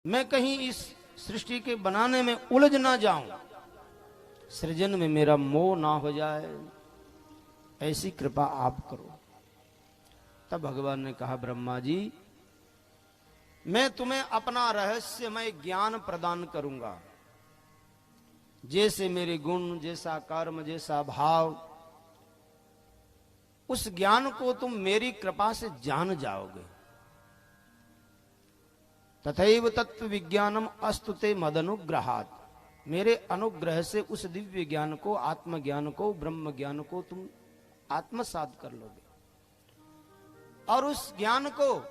मैं कहीं इस सृष्टि के बनाने में उलझ ना जाऊं, सृजन में मेरा मोह ना हो जाए, ऐसी कृपा आप करो। तब भगवान ने कहा, ब्रह्मा जी मैं तुम्हें अपना रहस्यमय ज्ञान प्रदान करूंगा। जैसे मेरे गुण, जैसा कर्म, जैसा भाव, उस ज्ञान को तुम मेरी कृपा से जान जाओगे। तथैव तत्व विज्ञानम अस्तुते मदनुग्रहात्, मेरे अनुग्रह से उस दिव्य ज्ञान को, आत्मज्ञान को, ब्रह्म ज्ञान को तुम आत्मसात कर लोगे। और उस ज्ञान को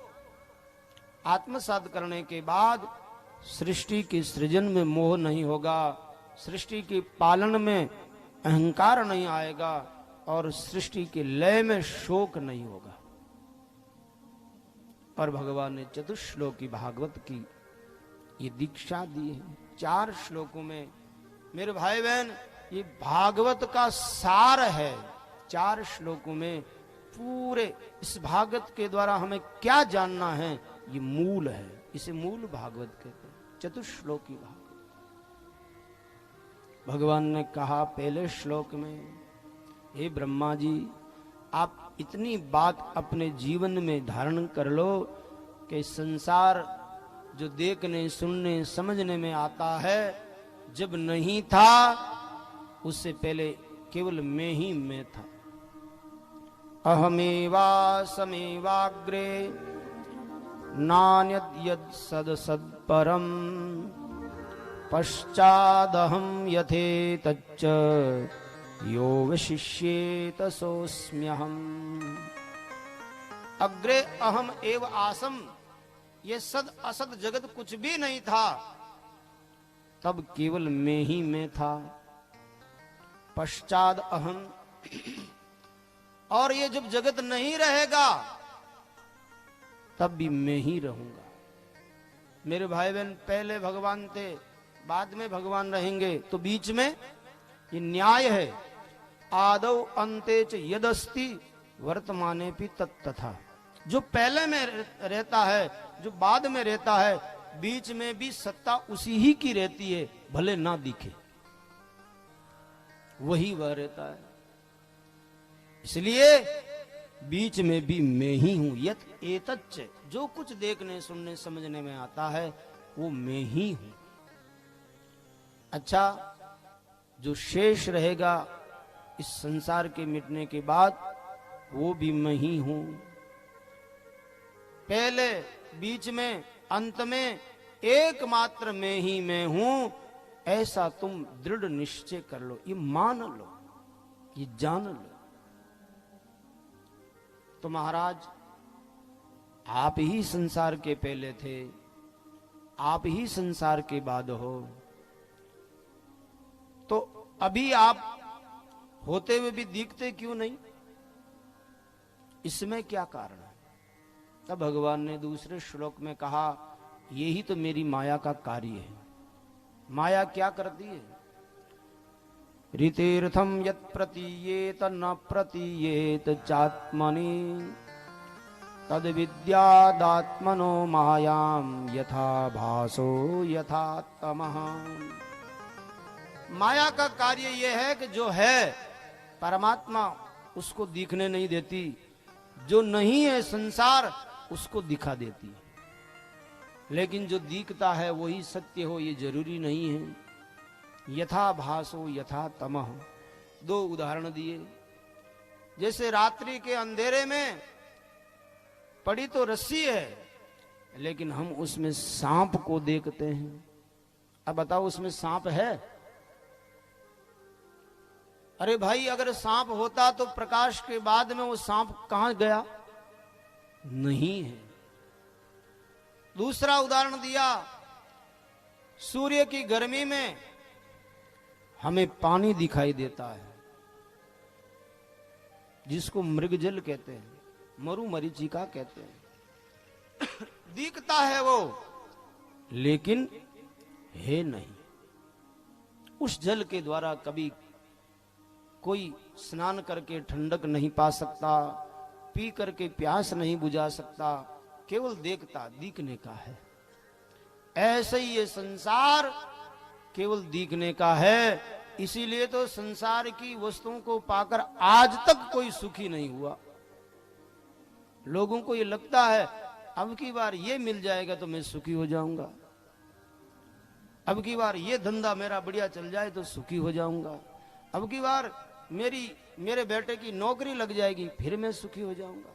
आत्मसात करने के बाद सृष्टि के सृजन में मोह नहीं होगा, सृष्टि के पालन में अहंकार नहीं आएगा, और सृष्टि के लय में शोक नहीं होगा। और भगवान ने चतुश्लोकी भागवत की ये दीक्षा दी है 4 श्लोकों में। मेरे भाई बहन, ये भागवत का सार है। 4 श्लोकों में पूरे इस भागवत के द्वारा हमें क्या जानना है, ये मूल है। इसे मूल भागवत कहते हैं, चतुश्लोकी भागवत। भगवान ने कहा पहले श्लोक में, हे ब्रह्मा जी आप इतनी बात अपने जीवन में धारण कर लो कि संसार जो देखने, सुनने, समझने में आता है, जब नहीं था उससे पहले केवल मैं ही मैं था। अहमेवा समेवाग्रे नान्यद यद सद सत्परम पश्चादहं यथेतच्च यो विशिष्येत सोऽस्म्यहम्। अग्रे अहम एव आसम, ये सद असद जगत कुछ भी नहीं था, तब केवल मैं ही मैं था। पश्चाद अहम, और ये जब जगत नहीं रहेगा तब भी मैं ही रहूंगा। मेरे भाई बहन, पहले भगवान थे, बाद में भगवान रहेंगे, तो बीच में ये न्याय है। आदौ अंते च यदस्ति वर्तमाने भी तत्तथा। जो पहले में रहता है, जो बाद में रहता है, बीच में भी सत्ता उसी ही की रहती है, भले ना दिखे, वही वह रहता है। इसलिए बीच में भी मैं ही हूं। यत एतच्च, जो कुछ देखने, सुनने, समझने में आता है वो मैं ही हूं। अच्छा, जो शेष रहेगा इस संसार के मिटने के बाद, वो भी मैं ही हूं। पहले, बीच में, अंत में एकमात्र मैं ही मैं हूं, ऐसा तुम दृढ़ निश्चय कर लो, ये मान लो, ये जान लो। तो महाराज, आप ही संसार के पहले थे, आप ही संसार के बाद हो, तो अभी आप होते हुए भी दिखते क्यों नहीं? इसमें क्या कारण है? तब भगवान ने दूसरे श्लोक में कहा, यही तो मेरी माया का कार्य है। माया क्या करती है? ऋतेर्थम यत् प्रतीयेत न प्रतीयेत चात्मनि तद विद्यादात्मनो मायाम यथा भासो यथा तमः। माया का कार्य यह है कि जो है परमात्मा उसको दिखने नहीं देती, जो नहीं है संसार उसको दिखा देती है। लेकिन जो दिखता है वही सत्य हो, ये जरूरी नहीं है। यथा भासो यथा तमः। 2 उदाहरण दिए। जैसे रात्रि के अंधेरे में पड़ी तो रस्सी है, लेकिन हम उसमें सांप को देखते हैं। अब बताओ, उसमें सांप है? अरे भाई, अगर सांप होता तो प्रकाश के बाद में वो सांप कहां गया? नहीं है। दूसरा उदाहरण दिया, सूर्य की गर्मी में हमें पानी दिखाई देता है, जिसको मृगजल कहते हैं, मरुमरीचिका कहते हैं। दिखता है वो, लेकिन है नहीं। उस जल के द्वारा कभी कोई स्नान करके ठंडक नहीं पा सकता, पी करके प्यास नहीं बुझा सकता, केवल देखता, दिखने का है। ऐसे ही ये संसार केवल दिखने का है। इसीलिए तो संसार की वस्तुओं को पाकर आज तक कोई सुखी नहीं हुआ। लोगों को ये लगता है अब की बार ये मिल जाएगा तो मैं सुखी हो जाऊंगा, अब की बार ये धंधा मेरा बढ़िया चल जाए तो सुखी हो जाऊंगा, अब की बार मेरे बेटे की नौकरी लग जाएगी फिर मैं सुखी हो जाऊंगा।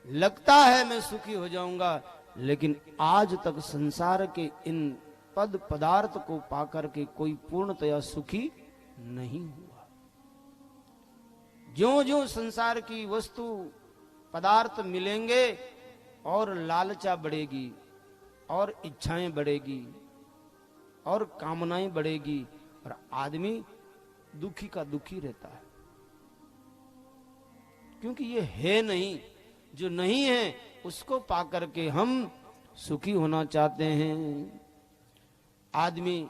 लगता है मैं सुखी हो जाऊंगा, लेकिन आज तक संसार के इन पद पदार्थ को पाकर के कोई पूर्णतया सुखी नहीं हुआ। ज्यों ज्यों संसार की वस्तु पदार्थ मिलेंगे और लालचा बढ़ेगी और इच्छाएं बढ़ेगी और कामनाएं बढ़ेगी और आदमी दुखी का दुखी रहता है, क्योंकि ये है नहीं। जो नहीं है उसको पाकर के हम सुखी होना चाहते हैं। आदमी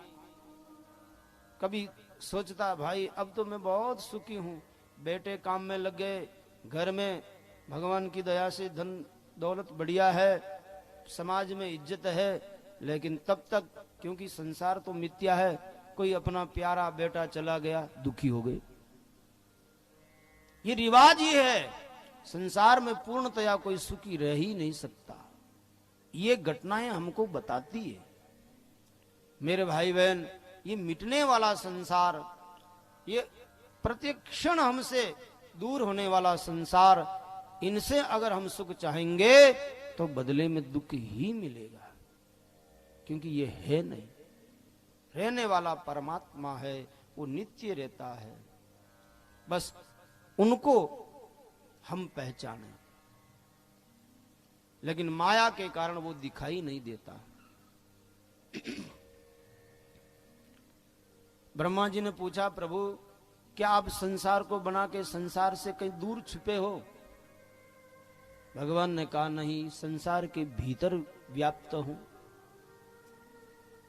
कभी सोचता भाई अब तो मैं बहुत सुखी हूं, बेटे काम में लग गए, घर में भगवान की दया से धन दौलत बढ़िया है, समाज में इज्जत है, लेकिन तब तक क्योंकि संसार तो मिथ्या है, कोई अपना प्यारा बेटा चला गया दुखी हो गए। ये रिवाज ही है, संसार में पूर्णतया कोई सुखी रह ही नहीं सकता। ये घटनाएं हमको बताती है मेरे भाई बहन, ये मिटने वाला संसार, ये प्रत्येक क्षण हमसे दूर होने वाला संसार, इनसे अगर हम सुख चाहेंगे तो बदले में दुख ही मिलेगा, क्योंकि ये है नहीं। रहने वाला परमात्मा है, वो नित्य रहता है, बस उनको हम पहचाने। लेकिन माया के कारण वो दिखाई नहीं देता। ब्रह्मा जी ने पूछा प्रभु क्या आप संसार को बना के संसार से कहीं दूर छुपे हो? भगवान ने कहा नहीं, संसार के भीतर व्याप्त हूं।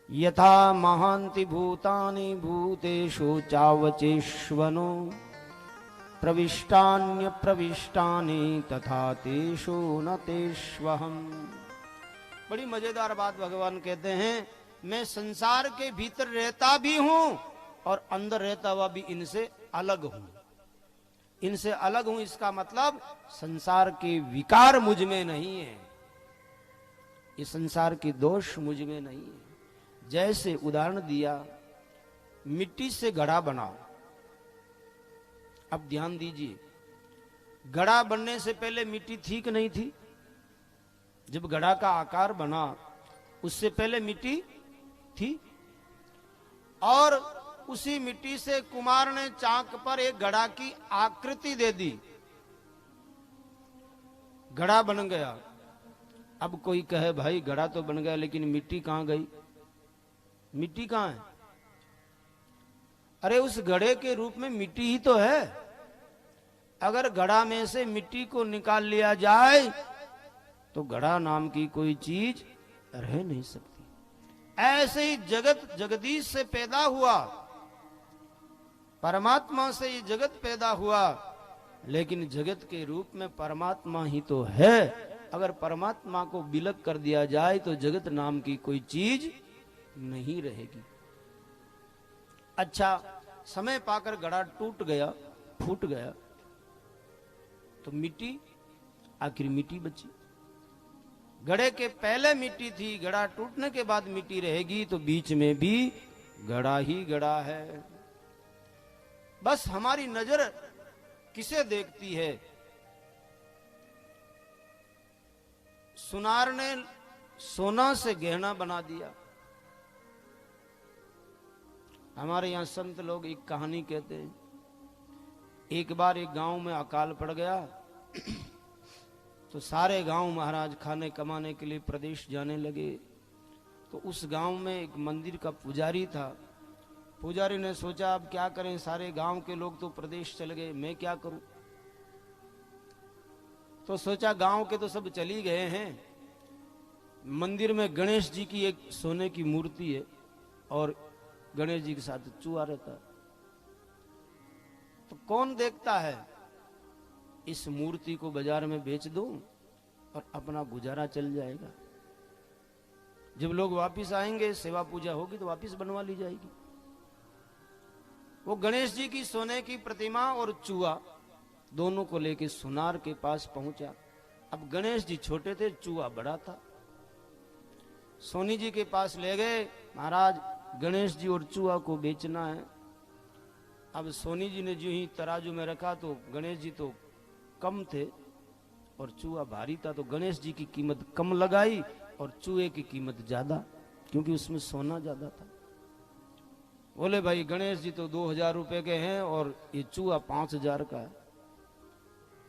यथा महांति भूतानि भूतेषु चावचेष्वनो प्रविष्टान्य प्रविष्टानि तथा तेषु न तेष्वहम्। बड़ी मजेदार बात भगवान कहते हैं, मैं संसार के भीतर रहता भी हूं और अंदर रहता हुआ भी इनसे अलग हूं। इनसे अलग हूं इसका मतलब संसार के विकार मुझ में नहीं है, ये संसार के दोष मुझ में नहीं है। जैसे उदाहरण दिया, मिट्टी से घड़ा बनाओ। अब ध्यान दीजिए, घड़ा बनने से पहले मिट्टी थी कि नहीं थी? जब घड़ा का आकार बना उससे पहले मिट्टी थी, और उसी मिट्टी से कुम्हार ने चाक पर एक घड़ा की आकृति दे दी, घड़ा बन गया। अब कोई कहे भाई घड़ा तो बन गया लेकिन मिट्टी कहां गई? मिट्टी कहां है? अरे उस घड़े के रूप में मिट्टी ही तो है। अगर घड़ा में से मिट्टी को निकाल लिया जाए तो घड़ा नाम की कोई चीज रह नहीं सकती। ऐसे ही जगत जगदीश से पैदा हुआ, परमात्मा से ये जगत पैदा हुआ, लेकिन जगत के रूप में परमात्मा ही तो है। अगर परमात्मा को विलग कर दिया जाए तो जगत नाम की कोई चीज नहीं रहेगी। अच्छा, समय पाकर घड़ा टूट गया, फूट गया, तो मिट्टी आखिर मिट्टी बची। घड़े के पहले मिट्टी थी, घड़ा टूटने के बाद मिट्टी रहेगी, तो बीच में भी घड़ा ही घड़ा है। बस हमारी नजर किसे देखती है? सुनार ने सोना से गहना बना दिया। हमारे यहां संत लोग एक कहानी कहते हैं, एक बार एक गांव में अकाल पड़ गया तो सारे गांव महाराज खाने कमाने के लिए प्रदेश जाने लगे। तो उस गांव में एक मंदिर का पुजारी था। पुजारी ने सोचा अब क्या करें, सारे गांव के लोग तो प्रदेश चले गए, मैं क्या करूं? तो सोचा गांव के तो सब चली गए हैं, मंदिर में गणेश जी की एक सोने की मूर्ति है और गणेश जी के साथ चूहा रहता है, तो कौन देखता है? इस मूर्ति को बाजार में बेच दूं और अपना गुजारा चल जाएगा। जब लोग वापिस आएंगे, सेवा पूजा होगी तो वापिस बनवा ली जाएगी। वो गणेश जी की सोने की प्रतिमा और चूहा दोनों को लेके सुनार के पास पहुंचा। अब गणेश जी छोटे थे, चूहा बड़ा था। सोनी जी के पास ले गए, महाराज गणेश जी और चूहा को बेचना है। अब सोनी जी ने जो ही तराजू में रखा तो गणेश जी तो कम थे और चूहा भारी था, तो गणेश जी की कीमत कम लगाई और चूहे की कीमत ज्यादा, क्योंकि उसमें सोना ज्यादा था। बोले भाई गणेश जी तो 2000 रुपए के हैं और ये चूहा 5000 का है।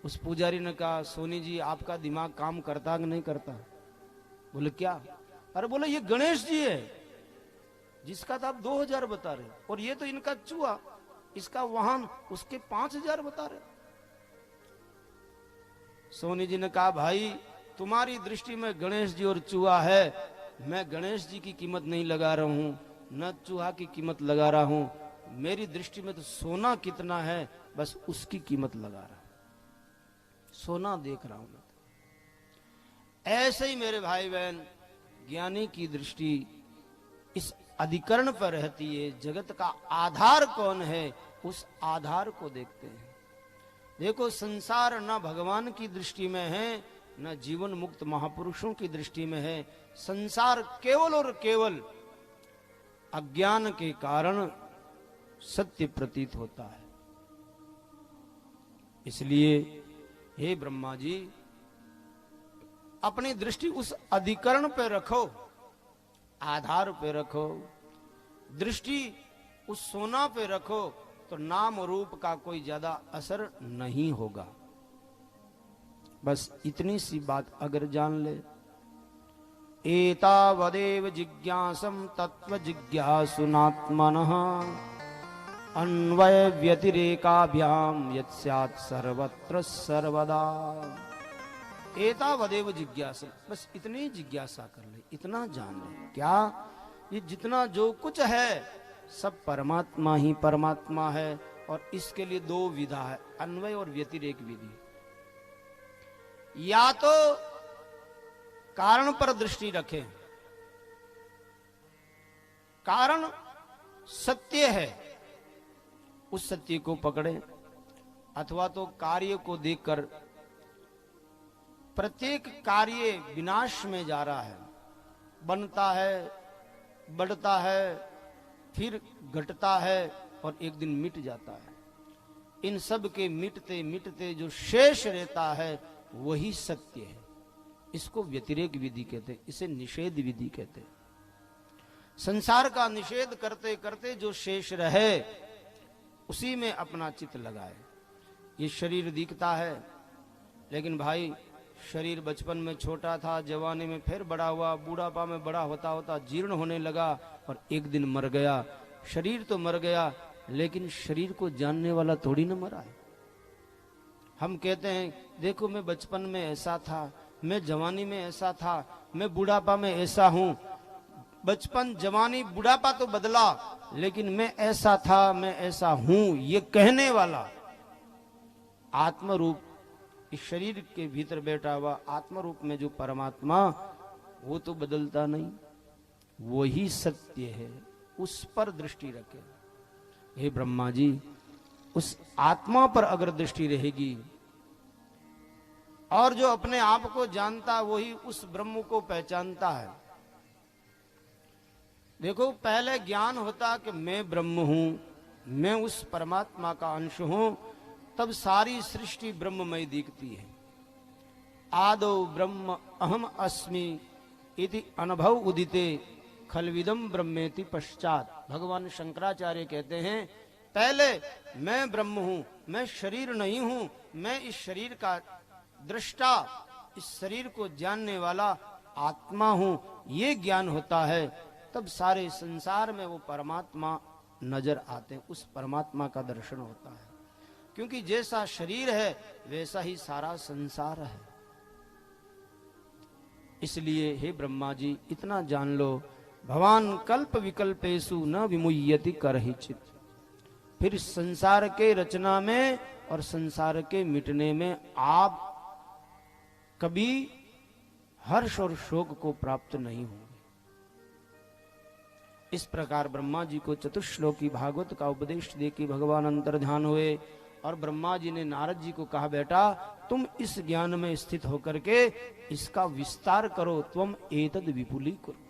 उस पुजारी ने कहा, सोनी जी आपका दिमाग काम करता कि नहीं करता? बोले क्या? अरे बोले ये गणेश जी है जिसका तो आप 2000 बता रहे, और ये तो इनका चूहा, इसका वाहन, उसके 5000 बता रहे। सोनी जी ने कहा, भाई तुम्हारी दृष्टि में गणेश जी और चूहा है, मैं गणेश जी की कीमत नहीं लगा रहा हूं, न चूहा की कीमत लगा रहा हूं, मेरी दृष्टि में तो सोना कितना है बस उसकी कीमत लगा रहा हूं, सोना देख रहा हूं मैं। ऐसे ही मेरे भाई बहन, ज्ञानी की दृष्टि इस अधिकरण पर रहती है। जगत का आधार कौन है, उस आधार को देखते हैं। देखो संसार न भगवान की दृष्टि में है, न जीवन मुक्त महापुरुषों की दृष्टि में है। संसार केवल और केवल अज्ञान के कारण सत्य प्रतीत होता है। इसलिए हे ब्रह्मा जी, अपनी दृष्टि उस अधिकरण पे रखो, आधार पे रखो, दृष्टि उस सोना पे रखो, तो नाम रूप का कोई ज्यादा असर नहीं होगा। बस इतनी सी बात अगर जान ले, एतावदेव जिज्ञासम तत्व जिज्ञासुनात्मनः अन्वय व्यतिरेकाभ्याम यत् सर्वत्र सर्वदा। एतावदेव जिज्ञासा, बस इतनी जिज्ञासा कर ले, इतना जान ले। क्या? ये जितना जो कुछ है सब परमात्मा ही परमात्मा है, और इसके लिए दो विधा है, अन्वय और व्यतिरेक विधि। या तो कारण पर दृष्टि रखें, कारण सत्य है, उस सत्य को पकड़े, अथवा तो कार्य को देखकर, प्रत्येक कार्य विनाश में जा रहा है, बनता है, बढ़ता है, फिर घटता है और एक दिन मिट जाता है। इन सब के मिटते मिटते जो शेष रहता है वही सत्य है। इसको व्यतिरेक विधि कहते हैं, इसे निषेध विधि कहते हैं। संसार का निषेध करते करते जो शेष रहे उसी में अपना चित्त लगाए। ये शरीर दिखता है, लेकिन भाई शरीर बचपन में छोटा था, जवानी में फिर बड़ा हुआ, बूढ़ापा में बड़ा होता होता जीर्ण होने लगा और एक दिन मर गया। शरीर तो मर गया, लेकिन शरीर को जानने वाला थोड़ी न मरा है। हम कहते हैं देखो मैं बचपन में ऐसा था, मैं जवानी में ऐसा था, मैं बुढ़ापा में ऐसा हूं। बचपन जवानी बुढ़ापा तो बदला, लेकिन मैं ऐसा था, मैं ऐसा हूं, ये कहने वाला आत्म रूप, इस शरीर के भीतर बैठा हुआ आत्म रूप में जो परमात्मा, वो तो बदलता नहीं, वही सत्य है, उस पर दृष्टि रखें। हे ब्रह्मा जी, उस आत्मा पर अगर दृष्टि रहेगी, और जो अपने आप को जानता वही उस ब्रह्म को पहचानता है। देखो पहले ज्ञान होता कि मैं ब्रह्म हूं, मैं उस परमात्मा का अंश हूं, तब सारी सृष्टि ब्रह्ममय दिखती है। आदौ ब्रह्म अहम अस्मि इति अनुभव उदिते खलविदम ब्रह्मेति पश्चात। भगवान शंकराचार्य कहते हैं पहले मैं ब्रह्म हूं, मैं शरीर नहीं हूं, मैं इस शरीर का दृष्टा, इस शरीर को जानने वाला आत्मा हूं, ये ज्ञान होता है, तब सारे संसार में वो परमात्मा नजर आते हैं, उस परमात्मा का दर्शन होता है। क्योंकि जैसा शरीर है वैसा ही सारा संसार है। इसलिए हे ब्रह्मा जी, इतना जान लो, भगवान कल्प विकल्पेषु न विमुह्यति करहिचित। फिर संसार के रचना में और संसार के मिटने में आप कभी हर्ष और शोक को प्राप्त नहीं होंगे। इस प्रकार ब्रह्मा जी को चतुश्लोकी भागवत का उपदेश दे के भगवान अंतर ध्यान हुए और ब्रह्मा जी ने नारद जी को कहा, बेटा तुम इस ज्ञान में स्थित होकर के इसका विस्तार करो, त्वम एतद विपुली करो।